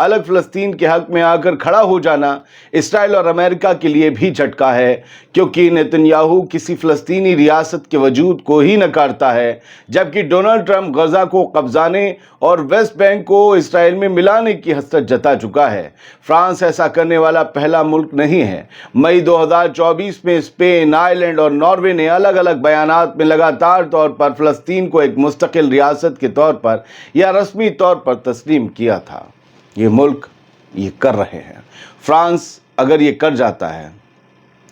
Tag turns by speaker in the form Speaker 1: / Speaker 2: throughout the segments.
Speaker 1: الگ فلسطین کے حق میں آ کر کھڑا ہو جانا اسرائیل اور امریکہ کے لیے بھی جھٹکا ہے، کیونکہ نیتن یاہو کسی فلسطینی ریاست کے وجود کو ہی نکارتا ہے، جبکہ ڈونلڈ ٹرمپ غزہ کو قبضانے اور ویسٹ بینک کو اسرائیل میں ملانے کی حسرت جتا چکا ہے۔ فرانس ایسا کرنے والا پہلا ملک نہیں ہے۔ مئی 2024 میں اسپین، آئرلینڈ اور ناروے نے الگ الگ بیانات میں لگاتار طور پر فلسطین کو ایک مستقل ریاست کے طور پر یا رسمی طور پر تسلیم کیا تھا۔ یہ ملک یہ کر رہے ہیں۔ فرانس اگر یہ کر جاتا ہے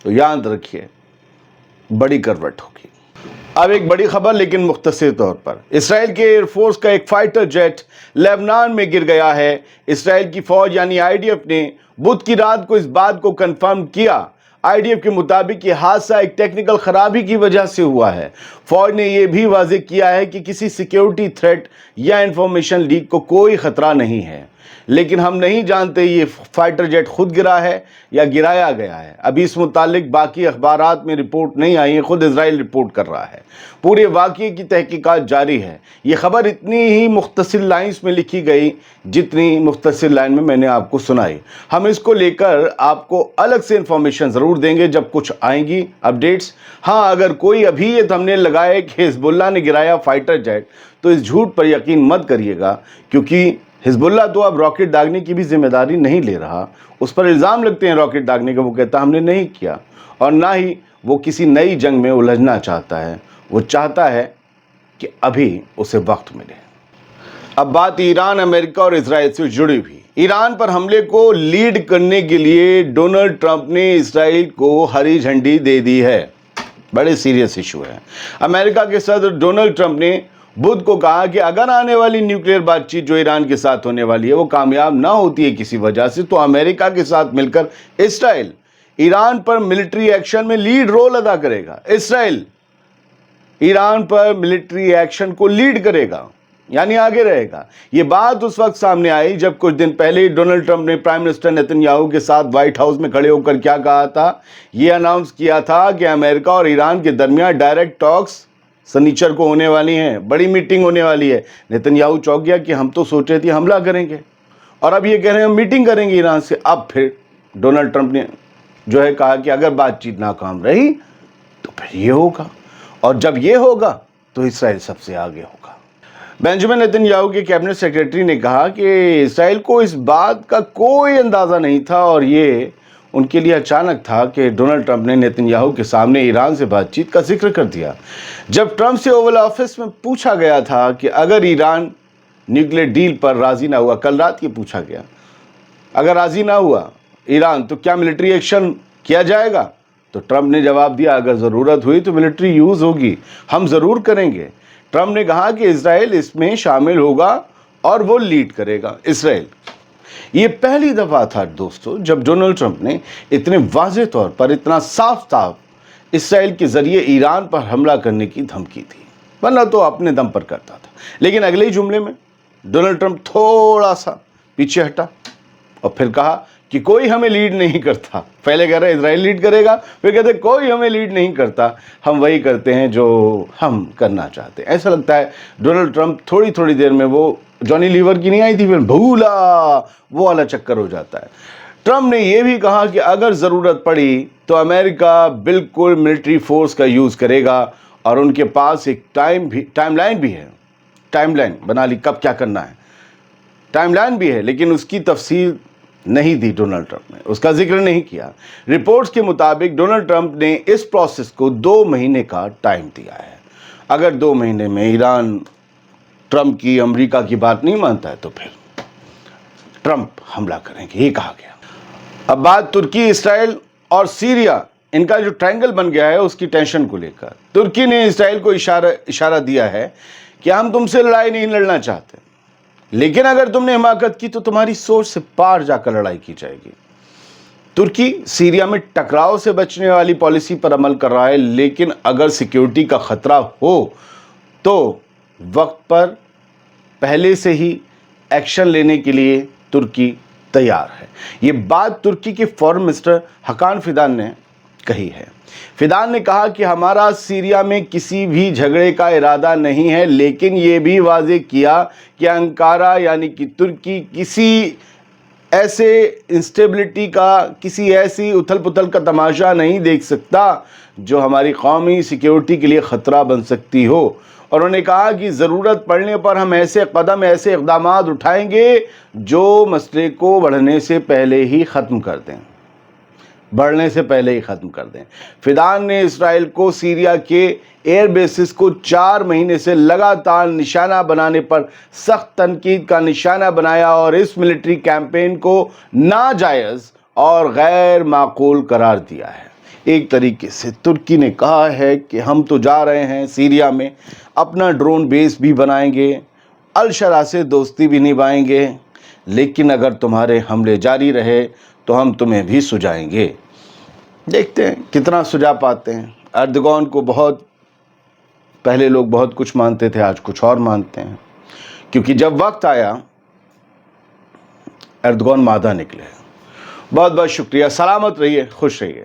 Speaker 1: تو یاد رکھیے بڑی کروٹ ہوگی۔ اب ایک بڑی خبر لیکن مختصر طور پر، اسرائیل کے ایئر فورس کا ایک فائٹر جیٹ لبنان میں گر گیا ہے۔ اسرائیل کی فوج یعنی IDF نے بدھ کی رات کو اس بات کو کنفرم کیا۔ IDF کے مطابق یہ حادثہ ایک ٹیکنیکل خرابی کی وجہ سے ہوا ہے۔ فوج نے یہ بھی واضح کیا ہے کہ کسی سیکیورٹی تھریٹ یا انفارمیشن لیک کو کوئی خطرہ نہیں ہے، لیکن ہم نہیں جانتے یہ فائٹر جیٹ خود گرا ہے یا گرایا گیا ہے۔ ابھی اس متعلق باقی اخبارات میں رپورٹ نہیں آئی ہیں، خود اسرائیل رپورٹ کر رہا ہے۔ پورے واقعے کی تحقیقات جاری ہے۔ یہ خبر اتنی ہی مختصر لائنز میں لکھی گئی جتنی مختصر لائن میں نے آپ کو سنائی۔ ہم اس کو لے کر آپ کو الگ سے انفارمیشن ضرور دیں گے جب کچھ آئیں گی اپڈیٹس۔ ہاں، اگر کوئی ابھی یہ تھمبنیل لگائے کہ حزب اللہ نے گرایا فائٹر جیٹ تو اس جھوٹ پر یقین مت کریے گا، کیونکہ حزب اللہ تو اب راکٹ داغنے کی بھی ذمہ داری نہیں لے رہا۔ اس پر الزام لگتے ہیں راکٹ داغنے کا، وہ کہتا ہم نے نہیں کیا، اور نہ ہی وہ کسی نئی جنگ میں الجھنا چاہتا ہے۔ وہ چاہتا ہے کہ ابھی اسے وقت ملے۔ اب بات ایران، امریکہ اور اسرائیل سے جڑی ہوئی۔ ایران پر حملے کو لیڈ کرنے کے لیے ڈونلڈ ٹرمپ نے اسرائیل کو ہری جھنڈی دے دی ہے۔ بڑے سیریس ایشو ہے۔ امریکہ کے صدر ڈونلڈ ٹرمپ نے بدھ کو کہا کہ اگر آنے والی نیوکلیئر بات چیت جو ایران کے ساتھ ہونے والی ہے وہ کامیاب نہ ہوتی ہے کسی وجہ سے، تو امریکہ کے ساتھ مل کر اسرائیل ایران پر ملٹری ایکشن میں لیڈ رول ادا کرے گا۔ اسرائیل ایران پر ملٹری ایکشن کو لیڈ کرے گا، یعنی آگے رہے گا۔ یہ بات اس وقت سامنے آئی جب کچھ دن پہلے ڈونلڈ ٹرمپ نے پرائم منسٹر نیتن یاہو کے ساتھ وائٹ ہاؤس میں کھڑے ہو کر کیا کہا تھا؟ یہ اناؤنس کیا تھا کہ امریکہ اور ایران کے درمیان ڈائریکٹ ٹاکس سنیچر کو ہونے والی ہیں، بڑی میٹنگ ہونے والی ہے۔ نیتن یاہو چونک گیا کہ ہم تو سوچ رہے تھے حملہ کریں گے، اور اب یہ کہہ رہے ہیں ہم میٹنگ کریں گے ایران سے۔ اب پھر ڈونلڈ ٹرمپ نے جو ہے کہا کہ اگر بات چیت ناکام رہی تو پھر یہ ہوگا، اور جب یہ ہوگا تو اسرائیل سب سے آگے ہوگا۔ بینجامن نیتن یاہو کے کیبنٹ سیکریٹری نے کہا کہ اسرائیل کو اس بات کا کوئی اندازہ نہیں تھا، اور یہ ان کے لیے اچانک تھا کہ ڈونلڈ ٹرمپ نے نیتن یاہو کے سامنے ایران سے بات چیت کا ذکر کر دیا۔ جب ٹرمپ سے اوول آفس میں پوچھا گیا تھا کہ اگر ایران نیوکلیئر ڈیل پر راضی نہ ہوا، کل رات یہ پوچھا گیا، اگر راضی نہ ہوا ایران تو کیا ملٹری ایکشن کیا جائے گا؟ تو ٹرمپ نے جواب دیا اگر ضرورت ہوئی تو ملٹری یوز ہوگی، ہم ضرور کریں گے۔ ٹرمپ نے کہا کہ اسرائیل اس میں شامل ہوگا اور وہ لیڈ کرے گا۔ اسرائیل، یہ پہلی دفعہ تھا دوستو جب ڈونلڈ ٹرمپ نے اتنے واضح طور پر، اتنا صاف اسرائیل کے ذریعے ایران پر حملہ کرنے کی دھمکی تھی، ورنہ تو اپنے دم پر کرتا تھا۔ لیکن اگلے ہی جملے میں ڈونلڈ ٹرمپ تھوڑا سا پیچھے ہٹا اور پھر کہا کہ کوئی ہمیں لیڈ نہیں کرتا۔ پہلے کہہ رہے اسرائیل لیڈ کرے گا، پھر کہتے کوئی ہمیں لیڈ نہیں کرتا، ہم وہی کرتے ہیں جو ہم کرنا چاہتے ہیں۔ ایسا لگتا ہے ڈونلڈ ٹرمپ تھوڑی دیر میں وہ جانی لیور کی نہیں آئی تھی پھر بھولا، وہ والا چکر ہو جاتا ہے۔ ٹرمپ نے یہ بھی کہا کہ اگر ضرورت پڑی تو امریکہ بالکل ملٹری فورس کا یوز کرے گا، اور ان کے پاس ایک ٹائم لائن بھی ہے، ٹائم لائن بنا لی کب کیا کرنا ہے، ٹائم لائن بھی ہے، لیکن اس کی تفصیل نہیں دی ڈونلڈ ٹرمپ نے، اس کا ذکر نہیں کیا۔ رپورٹس کے مطابق ڈونلڈ ٹرمپ نے اس پروسیس کو 2 مہینے کا ٹائم دیا ہے۔ اگر 2 مہینے میں ایران ٹرمپ کی، امریکہ کی بات نہیں مانتا ہے تو پھر ٹرمپ حملہ کریں گے، یہ کہا گیا۔ اب بات ترکی، اسرائیل اور سیریا، ان کا جو ٹرائنگل بن گیا ہے اس کی ٹینشن کو لے کر ترکی نے اسرائیل کو اشارہ دیا ہے کہ ہم تم سے لڑائی نہیں لڑنا چاہتے، لیکن اگر تم نے حماقت کی تو تمہاری سوچ سے پار جا کر لڑائی کی جائے گی۔ ترکی سیریا میں ٹکراؤ سے بچنے والی پالیسی پر عمل کر رہا ہے، لیکن اگر سیکیورٹی کا خطرہ ہو تو وقت پر پہلے سے ہی ایکشن لینے کے لیے ترکی تیار ہے۔ یہ بات ترکی کے فورن منسٹر ہاکان فیدان نے کہی ہے۔ فیدان نے کہا کہ ہمارا سیریا میں کسی بھی جھگڑے کا ارادہ نہیں ہے، لیکن یہ بھی واضح کیا کہ انکارا یعنی کہ ترکی کسی ایسے انسٹیبلٹی کا، کسی ایسی اتھل پتھل کا تماشا نہیں دیکھ سکتا جو ہماری قومی سیکیورٹی کے لیے خطرہ بن سکتی ہو۔ اور انہوں نے کہا کہ ضرورت پڑنے پر ہم ایسے اقدامات اٹھائیں گے جو مسئلے کو بڑھنے سے پہلے ہی ختم کر دیں۔ فیدان نے اسرائیل کو سیریا کے ایئر بیسز کو 4 مہینے سے لگاتار نشانہ بنانے پر سخت تنقید کا نشانہ بنایا اور اس ملٹری کیمپین کو ناجائز اور غیر معقول قرار دیا ہے۔ ایک طریقے سے ترکی نے کہا ہے کہ ہم تو جا رہے ہیں سیریا میں، اپنا ڈرون بیس بھی بنائیں گے، الشرع سے دوستی بھی نبھائیں گے، لیکن اگر تمہارے حملے جاری رہے تو ہم تمہیں بھی سجائیں گے۔ دیکھتے ہیں کتنا سجا پاتے ہیں۔ اردگان کو پہلے لوگ بہت کچھ مانتے تھے، آج کچھ اور مانتے ہیں، کیونکہ جب وقت آیا اردگان مادہ نکلے۔ بہت بہت شکریہ، سلامت رہیے، خوش رہیے۔